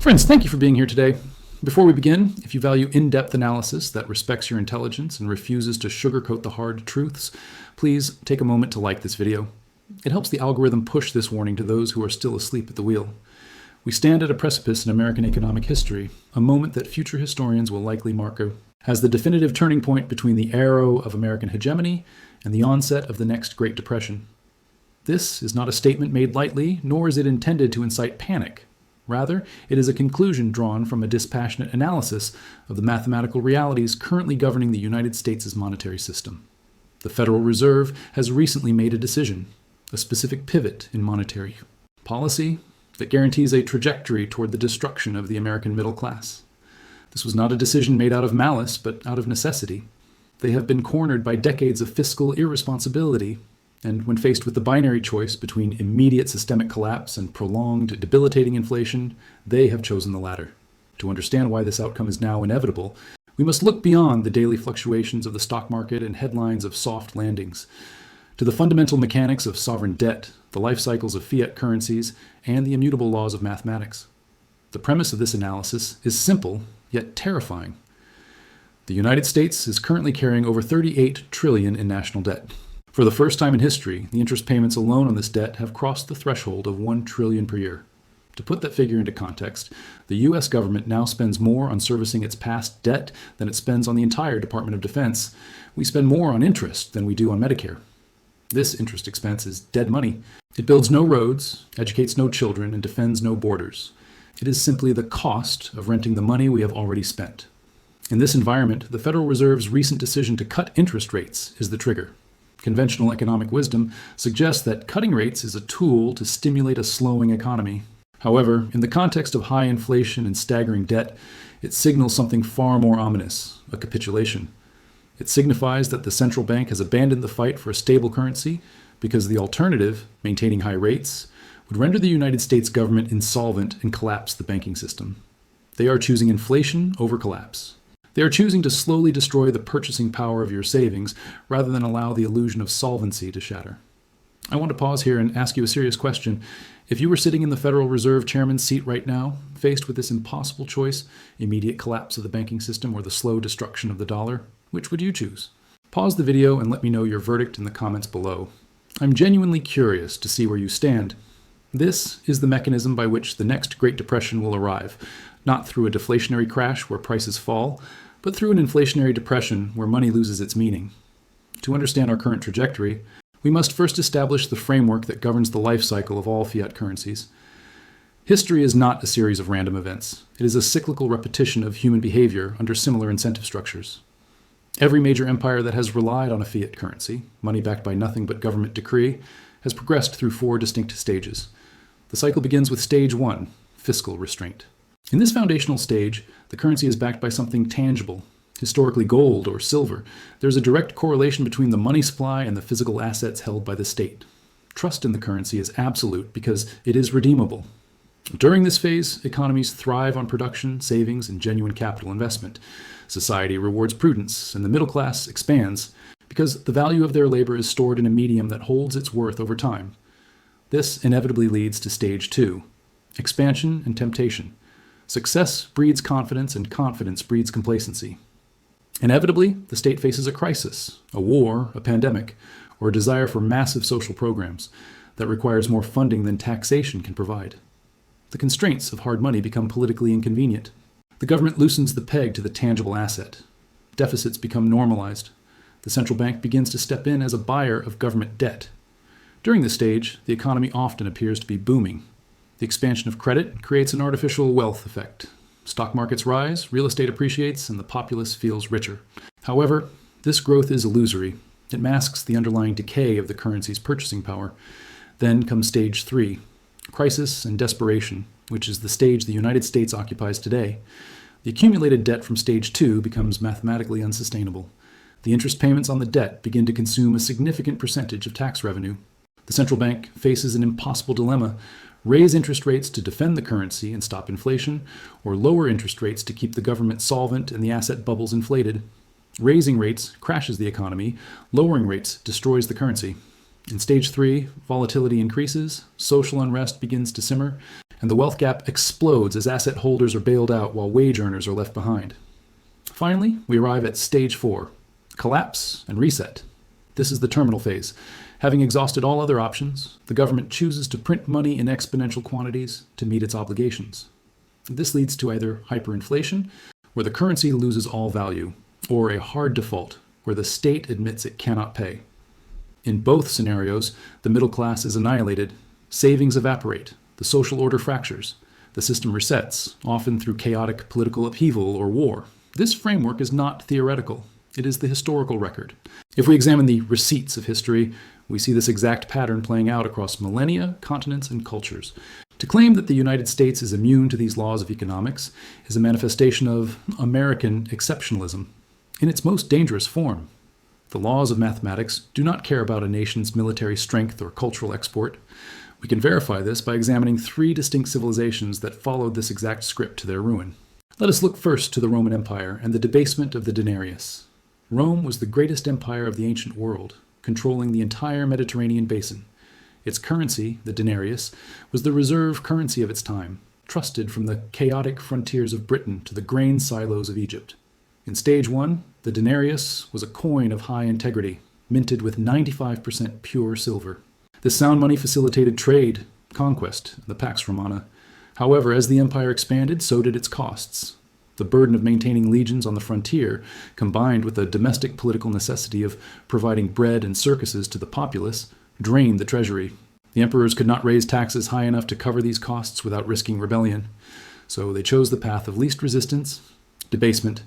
Friends, thank you for being here today. Before we begin, if you value in-depth analysis that respects your intelligence and refuses to sugarcoat the hard truths, please take a moment to like this video. It helps the algorithm push this warning to those who are still asleep at the wheel. We stand at a precipice in American economic history, a moment that future historians will likely mark as the definitive turning point between the era of American hegemony and the onset of the next Great Depression. This is not a statement made lightly, nor is it intended to incite panic. Rather, it is a conclusion drawn from a dispassionate analysis of the mathematical realities currently governing the United States' monetary system. The Federal Reserve has recently made a decision, a specific pivot in monetary policy that guarantees a trajectory toward the destruction of the American middle class. This was not a decision made out of malice, but out of necessity. They have been cornered by decades of fiscal irresponsibility, and when faced with the binary choice between immediate systemic collapse and prolonged, debilitating inflation, they have chosen the latter. To understand why this outcome is now inevitable, we must look beyond the daily fluctuations of the stock market and headlines of soft landings, to the fundamental mechanics of sovereign debt, the life cycles of fiat currencies, and the immutable laws of mathematics. The premise of this analysis is simple, yet terrifying. The United States is currently carrying over $38 trillion in national debt. For the first time in history, the interest payments alone on this debt have crossed the threshold of $1 trillion per year. To put that figure into context, the U.S. government now spends more on servicing its past debt than it spends on the entire Department of Defense. We spend more on interest than we do on Medicare. This interest expense is dead money. It builds no roads, educates no children, and defends no borders. It is simply the cost of renting the money we have already spent. In this environment, the Federal Reserve's recent decision to cut interest rates is the trigger. Conventional economic wisdom suggests that cutting rates is a tool to stimulate a slowing economy. However, in the context of high inflation and staggering debt, it signals something far more ominous, a capitulation. It signifies that the central bank has abandoned the fight for a stable currency because the alternative, maintaining high rates, would render the United States government insolvent and collapse the banking system. They are choosing inflation over collapse. They are choosing to slowly destroy the purchasing power of your savings rather than allow the illusion of solvency to shatter. I want to pause here and ask you a serious question. If you were sitting in the Federal Reserve chairman's seat right now, faced with this impossible choice, immediate collapse of the banking system or the slow destruction of the dollar, which would you choose? Pause the video and let me know your verdict in the comments below. I'm genuinely curious to see where you stand. This is the mechanism by which the next Great Depression will arrive, not through a deflationary crash where prices fall, but through an inflationary depression where money loses its meaning. To understand our current trajectory, we must first establish the framework that governs the life cycle of all fiat currencies. History is not a series of random events. It is a cyclical repetition of human behavior under similar incentive structures. Every major empire that has relied on a fiat currency, money backed by nothing but government decree, has progressed through 4 distinct stages. The cycle begins with stage 1, fiscal restraint. In this foundational stage, the currency is backed by something tangible, historically gold or silver. There's a direct correlation between the money supply and the physical assets held by the state. Trust in the currency is absolute because it is redeemable. During this phase, economies thrive on production, savings, and genuine capital investment. Society rewards prudence, and the middle class expands because the value of their labor is stored in a medium that holds its worth over time. This inevitably leads to stage 2, expansion and temptation. Success breeds confidence, and confidence breeds complacency. Inevitably, the state faces a crisis, a war, a pandemic, or a desire for massive social programs that requires more funding than taxation can provide. The constraints of hard money become politically inconvenient. The government loosens the peg to the tangible asset. Deficits become normalized. The central bank begins to step in as a buyer of government debt. During this stage, the economy often appears to be booming. The expansion of credit creates an artificial wealth effect. Stock markets rise, real estate appreciates, and the populace feels richer. However, this growth is illusory. It masks the underlying decay of the currency's purchasing power. Then comes stage 3, crisis and desperation, which is the stage the United States occupies today. The accumulated debt from stage 2 becomes mathematically unsustainable. The interest payments on the debt begin to consume a significant percentage of tax revenue. The central bank faces an impossible dilemma: raise interest rates to defend the currency and stop inflation, or lower interest rates to keep the government solvent and the asset bubbles inflated. Raising rates crashes the economy, lowering rates destroys the currency. In stage 3, volatility increases, social unrest begins to simmer, and the wealth gap explodes as asset holders are bailed out while wage earners are left behind. Finally, we arrive at stage 4, collapse and reset. This is the terminal phase. Having exhausted all other options, the government chooses to print money in exponential quantities to meet its obligations. This leads to either hyperinflation, where the currency loses all value, or a hard default, where the state admits it cannot pay. In both scenarios, the middle class is annihilated, savings evaporate, the social order fractures, the system resets, often through chaotic political upheaval or war. This framework is not theoretical. It is the historical record. If we examine the receipts of history, we see this exact pattern playing out across millennia, continents, and cultures. To claim that the United States is immune to these laws of economics is a manifestation of American exceptionalism in its most dangerous form. The laws of mathematics do not care about a nation's military strength or cultural export. We can verify this by examining 3 distinct civilizations that followed this exact script to their ruin. Let us look first to the Roman Empire and the debasement of the denarius. Rome was the greatest empire of the ancient world, controlling the entire Mediterranean basin. Its currency, the denarius, was the reserve currency of its time, trusted from the chaotic frontiers of Britain to the grain silos of Egypt. In stage 1, the denarius was a coin of high integrity, minted with 95% pure silver. This sound money facilitated trade, conquest, and the Pax Romana. However, as the empire expanded, so did its costs. The burden of maintaining legions on the frontier, combined with the domestic political necessity of providing bread and circuses to the populace, drained the treasury. The emperors could not raise taxes high enough to cover these costs without risking rebellion. So they chose the path of least resistance, debasement.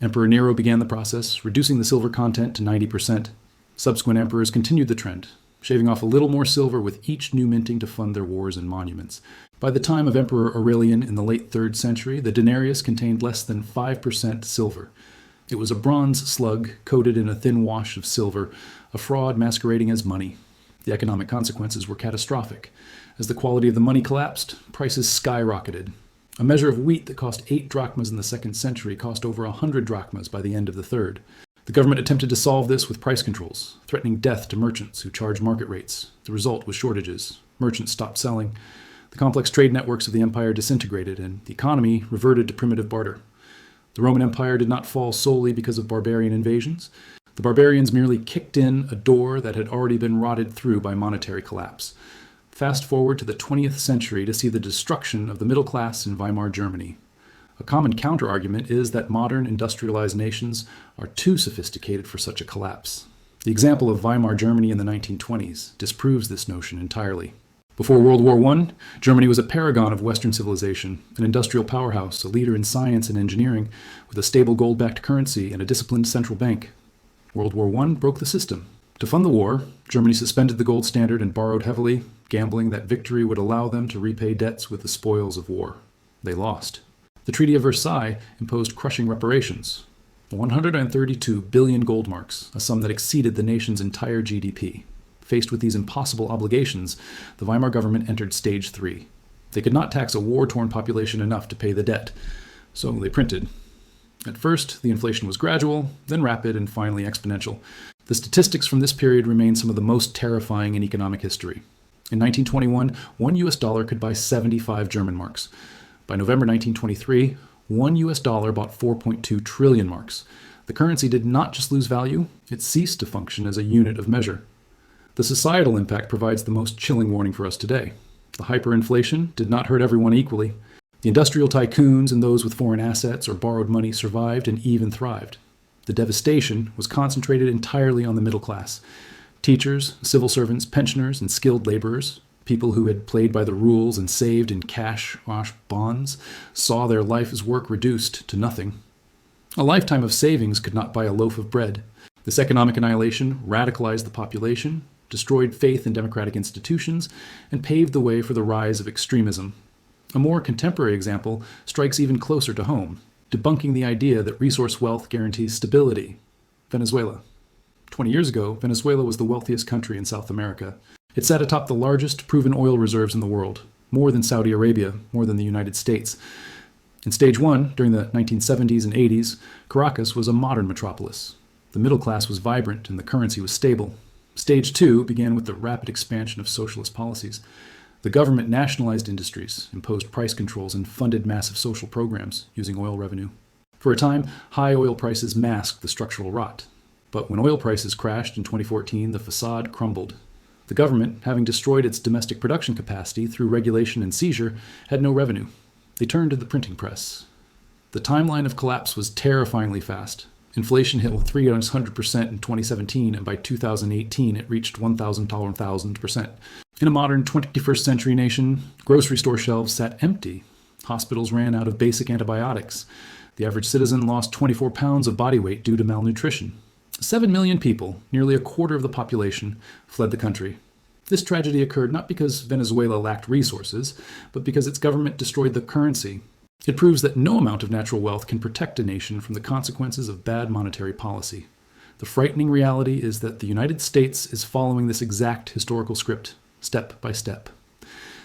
Emperor Nero began the process, reducing the silver content to 90%. Subsequent emperors continued the trend, shaving off a little more silver with each new minting to fund their wars and monuments. By the time of Emperor Aurelian in the late 3rd century, the denarius contained less than 5% silver. It was a bronze slug coated in a thin wash of silver, a fraud masquerading as money. The economic consequences were catastrophic. As the quality of the money collapsed, prices skyrocketed. A measure of wheat that cost 8 drachmas in the 2nd century cost over 100 drachmas by the end of the 3rd. The government attempted to solve this with price controls, threatening death to merchants who charged market rates. The result was shortages. Merchants stopped selling. The complex trade networks of the empire disintegrated, and the economy reverted to primitive barter. The Roman Empire did not fall solely because of barbarian invasions. The barbarians merely kicked in a door that had already been rotted through by monetary collapse. Fast forward to the 20th century to see the destruction of the middle class in Weimar Germany. A common counter-argument is that modern industrialized nations are too sophisticated for such a collapse. The example of Weimar Germany in the 1920s disproves this notion entirely. Before World War I, Germany was a paragon of Western civilization, an industrial powerhouse, a leader in science and engineering, with a stable gold-backed currency and a disciplined central bank. World War I broke the system. To fund the war, Germany suspended the gold standard and borrowed heavily, gambling that victory would allow them to repay debts with the spoils of war. They lost. The Treaty of Versailles imposed crushing reparations, 132 billion gold marks, a sum that exceeded the nation's entire GDP. Faced with these impossible obligations, the Weimar government entered stage 3. They could not tax a war-torn population enough to pay the debt, so they printed. At first, the inflation was gradual, then rapid, and finally exponential. The statistics from this period remain some of the most terrifying in economic history. In 1921, $1 could buy 75 German marks. By November 1923, $1 bought 4.2 trillion marks. The currency did not just lose value, it ceased to function as a unit of measure. The societal impact provides the most chilling warning for us today. The hyperinflation did not hurt everyone equally. The industrial tycoons and those with foreign assets or borrowed money survived and even thrived. The devastation was concentrated entirely on the middle class. Teachers, civil servants, pensioners, and skilled laborers, people who had played by the rules and saved in cash bonds, saw their life's work reduced to nothing. A lifetime of savings could not buy a loaf of bread. This economic annihilation radicalized the population, destroyed faith in democratic institutions, and paved the way for the rise of extremism. A more contemporary example strikes even closer to home, debunking the idea that resource wealth guarantees stability. Venezuela. 20 years ago, Venezuela was the wealthiest country in South America. It sat atop the largest proven oil reserves in the world, more than Saudi Arabia, more than the United States. In stage 1, during the 1970s and 80s, Caracas was a modern metropolis. The middle class was vibrant and the currency was stable. Stage 2 began with the rapid expansion of socialist policies. The government nationalized industries, imposed price controls, and funded massive social programs using oil revenue. For a time, high oil prices masked the structural rot. But when oil prices crashed in 2014, the facade crumbled. The government, having destroyed its domestic production capacity through regulation and seizure, had no revenue. They turned to the printing press. The timeline of collapse was terrifyingly fast. Inflation hit 300% in 2017, and by 2018 it reached 1,000%. In a modern 21st century nation, grocery store shelves sat empty. Hospitals ran out of basic antibiotics. The average citizen lost 24 pounds of body weight due to malnutrition. 7 million people, nearly a quarter of the population, fled the country. This tragedy occurred not because Venezuela lacked resources, but because its government destroyed the currency. It proves that no amount of natural wealth can protect a nation from the consequences of bad monetary policy. The frightening reality is that the United States is following this exact historical script, step by step.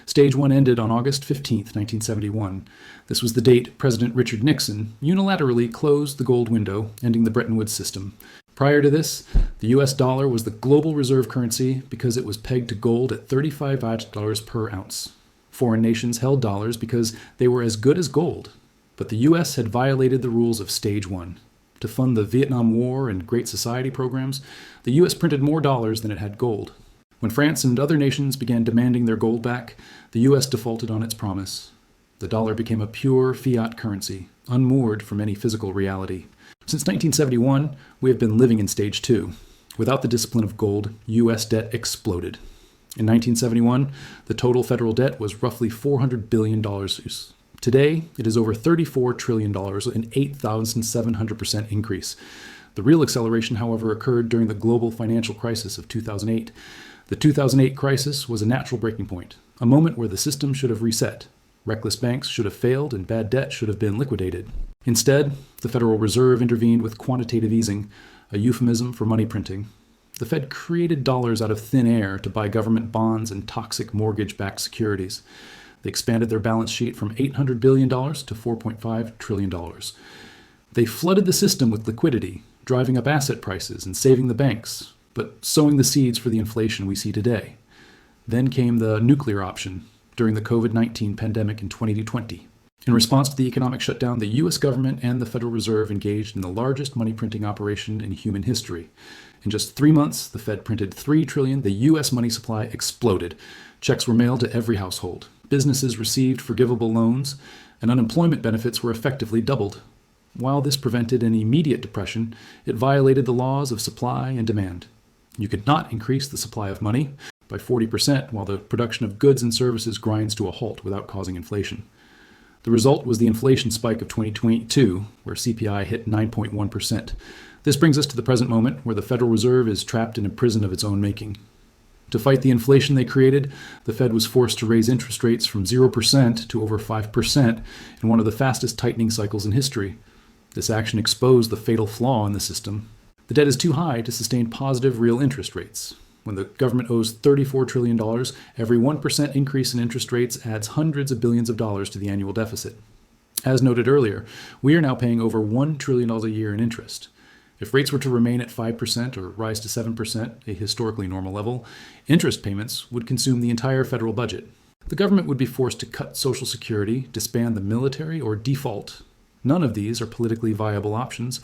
Stage 1 ended on August 15, 1971. This was the date President Richard Nixon unilaterally closed the gold window, ending the Bretton Woods system. Prior to this, the US dollar was the global reserve currency because it was pegged to gold at $35 per ounce. Foreign nations held dollars because they were as good as gold. But the US had violated the rules of Stage 1. To fund the Vietnam War and Great Society programs, the US printed more dollars than it had gold. When France and other nations began demanding their gold back, the US defaulted on its promise. The dollar became a pure fiat currency, unmoored from any physical reality. Since 1971, we have been living in Stage 2. Without the discipline of gold, US debt exploded. In 1971, the total federal debt was roughly $400 billion. Today, it is over $34 trillion, an 8,700% increase. The real acceleration, however, occurred during the global financial crisis of 2008. The 2008 crisis was a natural breaking point, a moment where the system should have reset. Reckless banks should have failed and bad debt should have been liquidated. Instead, the Federal Reserve intervened with quantitative easing, a euphemism for money printing. The Fed created dollars out of thin air to buy government bonds and toxic mortgage-backed securities. They expanded their balance sheet from $800 billion to $4.5 trillion. They flooded the system with liquidity, driving up asset prices and saving the banks, but sowing the seeds for the inflation we see today. Then came the nuclear option during the COVID-19 pandemic in 2020. In response to the economic shutdown, the U.S. government and the Federal Reserve engaged in the largest money printing operation in human history. In just 3 months, the Fed printed $3 trillion, the U.S. money supply exploded. Checks were mailed to every household. Businesses received forgivable loans, and unemployment benefits were effectively doubled. While this prevented an immediate depression, it violated the laws of supply and demand. You could not increase the supply of money by 40% while the production of goods and services grinds to a halt without causing inflation. The result was the inflation spike of 2022, where CPI hit 9.1%. This brings us to the present moment, where the Federal Reserve is trapped in a prison of its own making. To fight the inflation they created, the Fed was forced to raise interest rates from 0% to over 5% in one of the fastest tightening cycles in history. This action exposed the fatal flaw in the system. The debt is too high to sustain positive real interest rates. When the government owes $34 trillion, every 1% increase in interest rates adds hundreds of billions of dollars to the annual deficit. As noted earlier, we are now paying over $1 trillion a year in interest. If rates were to remain at 5% or rise to 7%, a historically normal level, interest payments would consume the entire federal budget. The government would be forced to cut Social Security, disband the military, or default. None of these are politically viable options.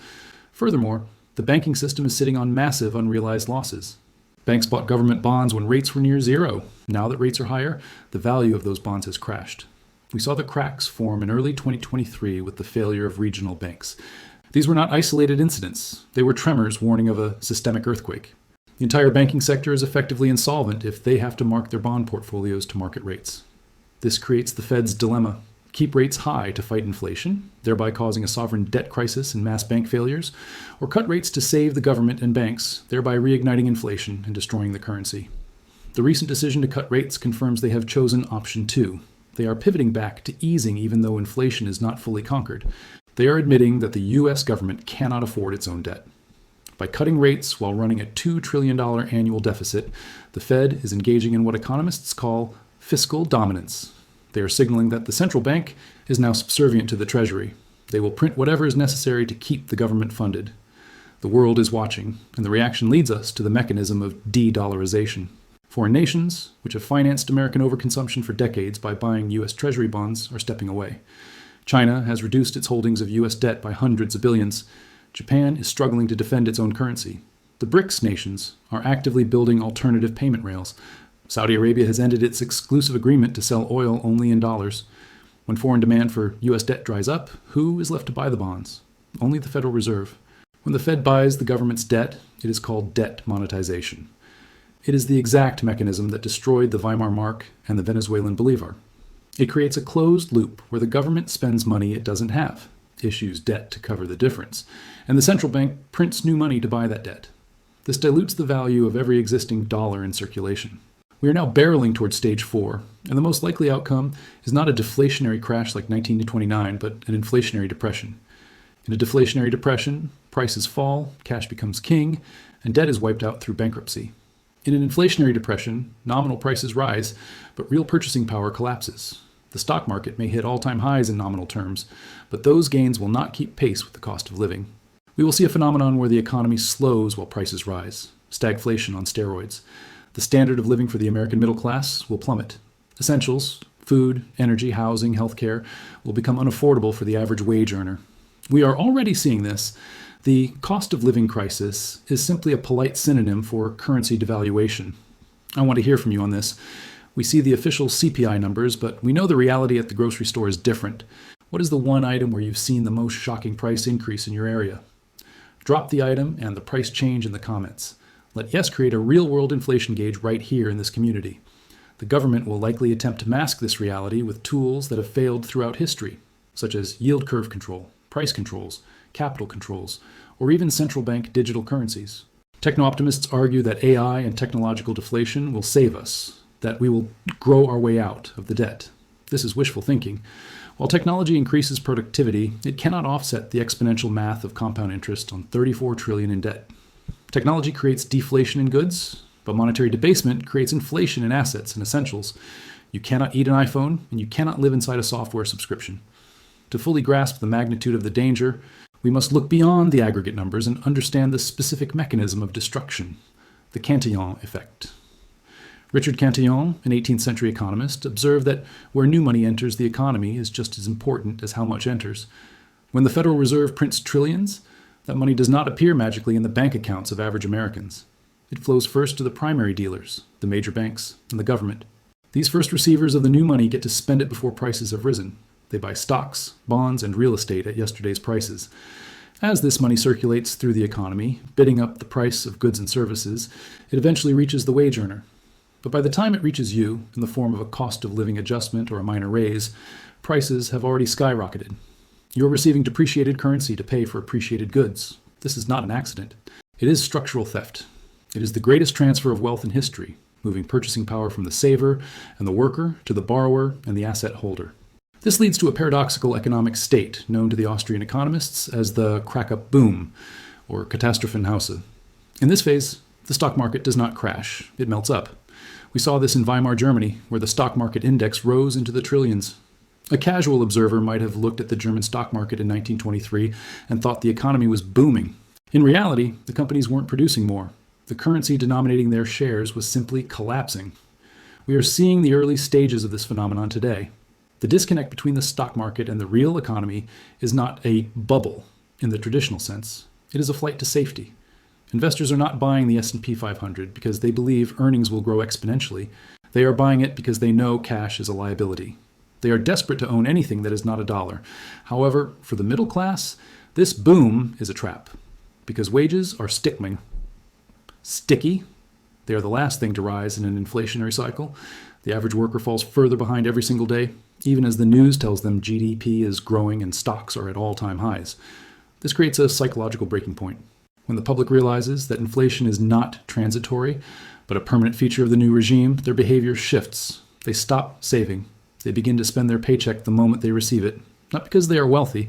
Furthermore, the banking system is sitting on massive unrealized losses. Banks bought government bonds when rates were near zero. Now that rates are higher, the value of those bonds has crashed. We saw the cracks form in early 2023 with the failure of regional banks. These were not isolated incidents. They were tremors warning of a systemic earthquake. The entire banking sector is effectively insolvent if they have to mark their bond portfolios to market rates. This creates the Fed's dilemma. Keep rates high to fight inflation, thereby causing a sovereign debt crisis and mass bank failures, or cut rates to save the government and banks, thereby reigniting inflation and destroying the currency. The recent decision to cut rates confirms they have chosen option 2. They are pivoting back to easing even though inflation is not fully conquered. They are admitting that the U.S. government cannot afford its own debt. By cutting rates while running a $2 trillion annual deficit, the Fed is engaging in what economists call fiscal dominance. They are signaling that the central bank is now subservient to the Treasury. They will print whatever is necessary to keep the government funded. The world is watching, and the reaction leads us to the mechanism of de-dollarization. Foreign nations, which have financed American overconsumption for decades by buying U.S. Treasury bonds, are stepping away. China has reduced its holdings of U.S. debt by hundreds of billions. Japan is struggling to defend its own currency. The BRICS nations are actively building alternative payment rails. Saudi Arabia has ended its exclusive agreement to sell oil only in dollars. When foreign demand for U.S. debt dries up, who is left to buy the bonds? Only the Federal Reserve. When the Fed buys the government's debt, it is called debt monetization. It is the exact mechanism that destroyed the Weimar mark and the Venezuelan bolivar. It creates a closed loop where the government spends money it doesn't have, issues debt to cover the difference, and the central bank prints new money to buy that debt. This dilutes the value of every existing dollar in circulation. We are now barreling towards stage 4, and the most likely outcome is not a deflationary crash like 1929, but an inflationary depression. In a deflationary depression, prices fall, cash becomes king, and debt is wiped out through bankruptcy. In an inflationary depression, nominal prices rise, but real purchasing power collapses. The stock market may hit all-time highs in nominal terms, but those gains will not keep pace with the cost of living. We will see a phenomenon where the economy slows while prices rise, stagflation on steroids. The standard of living for the American middle class will plummet. Essentials, food, energy, housing, healthcare, will become unaffordable for the average wage earner. We are already seeing this. The cost of living crisis is simply a polite synonym for currency devaluation. I want to hear from you on this. We see the official CPI numbers, but we know the reality at the grocery store is different. What is the one item where you've seen the most shocking price increase in your area? Drop the item and the price change in the comments. Let Yes create a real-world inflation gauge right here in this community. The government will likely attempt to mask this reality with tools that have failed throughout history, such as yield curve control, price controls, capital controls, or even central bank digital currencies. Techno-optimists argue that AI and technological deflation will save us, that we will grow our way out of the debt. This is wishful thinking. While technology increases productivity, it cannot offset the exponential math of compound interest on $34 trillion in debt. Technology creates deflation in goods, but monetary debasement creates inflation in assets and essentials. You cannot eat an iPhone, and you cannot live inside a software subscription. To fully grasp the magnitude of the danger, we must look beyond the aggregate numbers and understand the specific mechanism of destruction, the Cantillon effect. Richard Cantillon, an 18th century economist, observed that where new money enters the economy is just as important as how much enters. When the Federal Reserve prints trillions, that money does not appear magically in the bank accounts of average Americans. It flows first to the primary dealers, the major banks, and the government. These first receivers of the new money get to spend it before prices have risen. They buy stocks, bonds, and real estate at yesterday's prices. As this money circulates through the economy, bidding up the price of goods and services, it eventually reaches the wage earner. But by the time it reaches you, in the form of a cost of living adjustment or a minor raise, prices have already skyrocketed. You're receiving depreciated currency to pay for appreciated goods. This is not an accident. It is structural theft. It is the greatest transfer of wealth in history, moving purchasing power from the saver and the worker to the borrower and the asset holder. This leads to a paradoxical economic state known to the Austrian economists as the crack-up boom, or Katastrophenhause. In this phase, the stock market does not crash, it melts up. We saw this in Weimar, Germany, where the stock market index rose into the trillions. A casual observer might have looked at the German stock market in 1923 and thought the economy was booming. In reality, the companies weren't producing more. The currency denominating their shares was simply collapsing. We are seeing the early stages of this phenomenon today. The disconnect between the stock market and the real economy is not a bubble in the traditional sense. It is a flight to safety. Investors are not buying the S&P 500 because they believe earnings will grow exponentially. They are buying it because they know cash is a liability. They are desperate to own anything that is not a dollar. However, for the middle class, this boom is a trap because wages are sticky. They are the last thing to rise in an inflationary cycle. The average worker falls further behind every single day, even as the news tells them GDP is growing and stocks are at all-time highs. This creates a psychological breaking point. When the public realizes that inflation is not transitory, but a permanent feature of the new regime, their behavior shifts. They stop saving. They begin to spend their paycheck the moment they receive it, not because they are wealthy,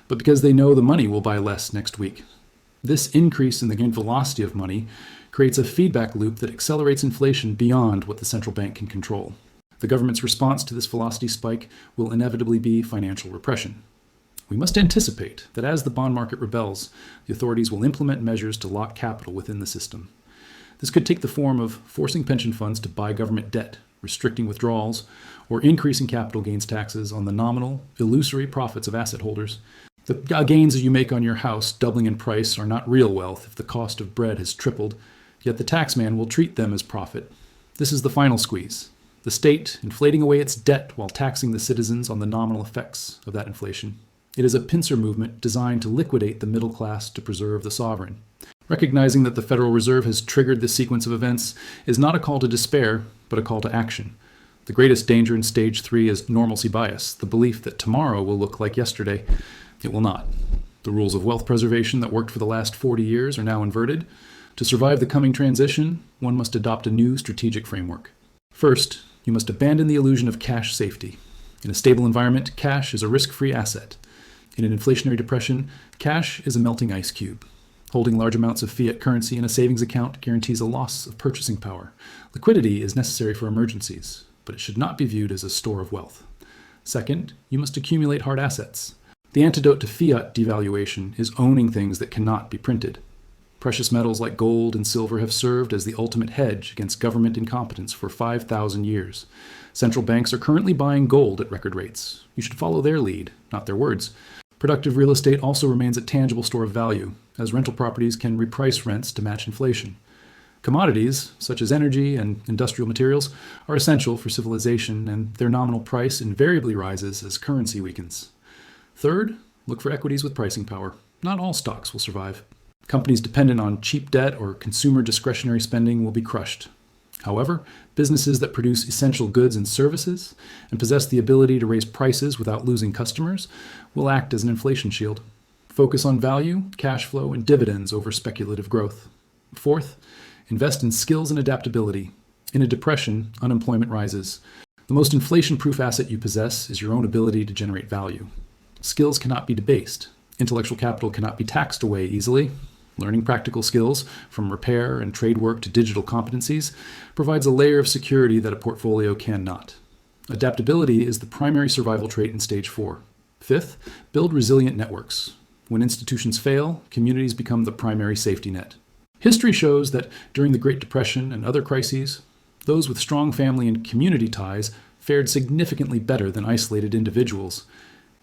but because they know the money will buy less next week. This increase in the gain velocity of money creates a feedback loop that accelerates inflation beyond what the central bank can control. The government's response to this velocity spike will inevitably be financial repression. We must anticipate that as the bond market rebels, the authorities will implement measures to lock capital within the system. This could take the form of forcing pension funds to buy government debt, restricting withdrawals, or increasing capital gains taxes on the nominal, illusory profits of asset holders. The gains you make on your house doubling in price are not real wealth if the cost of bread has tripled, yet the taxman will treat them as profit. This is the final squeeze. The state inflating away its debt while taxing the citizens on the nominal effects of that inflation. It is a pincer movement designed to liquidate the middle class to preserve the sovereign. Recognizing that the Federal Reserve has triggered this sequence of events is not a call to despair, but a call to action. The greatest danger in stage 3 is normalcy bias, the belief that tomorrow will look like yesterday. It will not. The rules of wealth preservation that worked for the last 40 years are now inverted. To survive the coming transition, one must adopt a new strategic framework. First, you must abandon the illusion of cash safety. In a stable environment, cash is a risk-free asset. In an inflationary depression, cash is a melting ice cube. Holding large amounts of fiat currency in a savings account guarantees a loss of purchasing power. Liquidity is necessary for emergencies, but it should not be viewed as a store of wealth. Second, you must accumulate hard assets. The antidote to fiat devaluation is owning things that cannot be printed. Precious metals like gold and silver have served as the ultimate hedge against government incompetence for 5,000 years. Central banks are currently buying gold at record rates. You should follow their lead, not their words. Productive real estate also remains a tangible store of value, as rental properties can reprice rents to match inflation. Commodities, such as energy and industrial materials, are essential for civilization, and their nominal price invariably rises as currency weakens. Third, look for equities with pricing power. Not all stocks will survive. Companies dependent on cheap debt or consumer discretionary spending will be crushed. However, businesses that produce essential goods and services and possess the ability to raise prices without losing customers will act as an inflation shield. Focus on value, cash flow, and dividends over speculative growth. Fourth, invest in skills and adaptability. In a depression, unemployment rises. The most inflation-proof asset you possess is your own ability to generate value. Skills cannot be debased. Intellectual capital cannot be taxed away easily. Learning practical skills, from repair and trade work to digital competencies, provides a layer of security that a portfolio cannot. Adaptability is the primary survival trait in stage 4. Fifth, build resilient networks. When institutions fail, communities become the primary safety net. History shows that during the Great Depression and other crises, those with strong family and community ties fared significantly better than isolated individuals.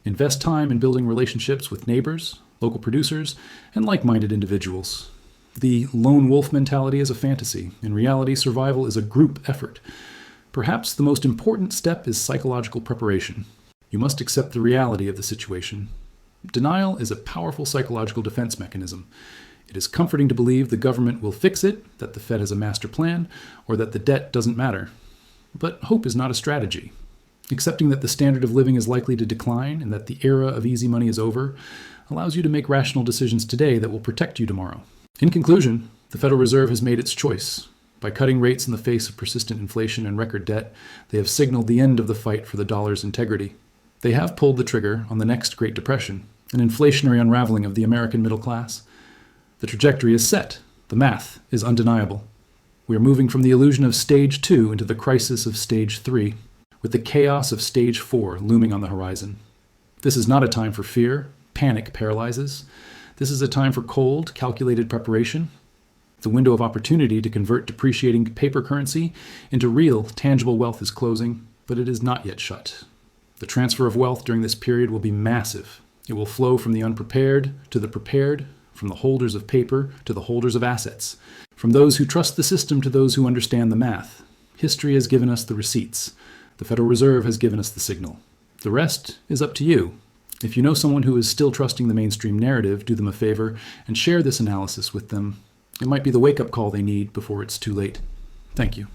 Invest time in building relationships with neighbors, local producers, and like-minded individuals. The lone wolf mentality is a fantasy. In reality, survival is a group effort. Perhaps the most important step is psychological preparation. You must accept the reality of the situation. Denial is a powerful psychological defense mechanism. It is comforting to believe the government will fix it, that the Fed has a master plan, or that the debt doesn't matter. But hope is not a strategy. Accepting that the standard of living is likely to decline and that the era of easy money is over allows you to make rational decisions today that will protect you tomorrow. In conclusion, the Federal Reserve has made its choice. By cutting rates in the face of persistent inflation and record debt, they have signaled the end of the fight for the dollar's integrity. They have pulled the trigger on the next Great Depression, an inflationary unraveling of the American middle class. The trajectory is set. The math is undeniable. We are moving from the illusion of stage 2 into the crisis of stage 3, with the chaos of stage 4 looming on the horizon. This is not a time for fear. Panic paralyzes. This is a time for cold, calculated preparation. The window of opportunity to convert depreciating paper currency into real, tangible wealth is closing, but it is not yet shut. The transfer of wealth during this period will be massive. It will flow from the unprepared to the prepared, from the holders of paper to the holders of assets, from those who trust the system to those who understand the math. History has given us the receipts. The Federal Reserve has given us the signal. The rest is up to you. If you know someone who is still trusting the mainstream narrative, do them a favor and share this analysis with them. It might be the wake-up call they need before it's too late. Thank you.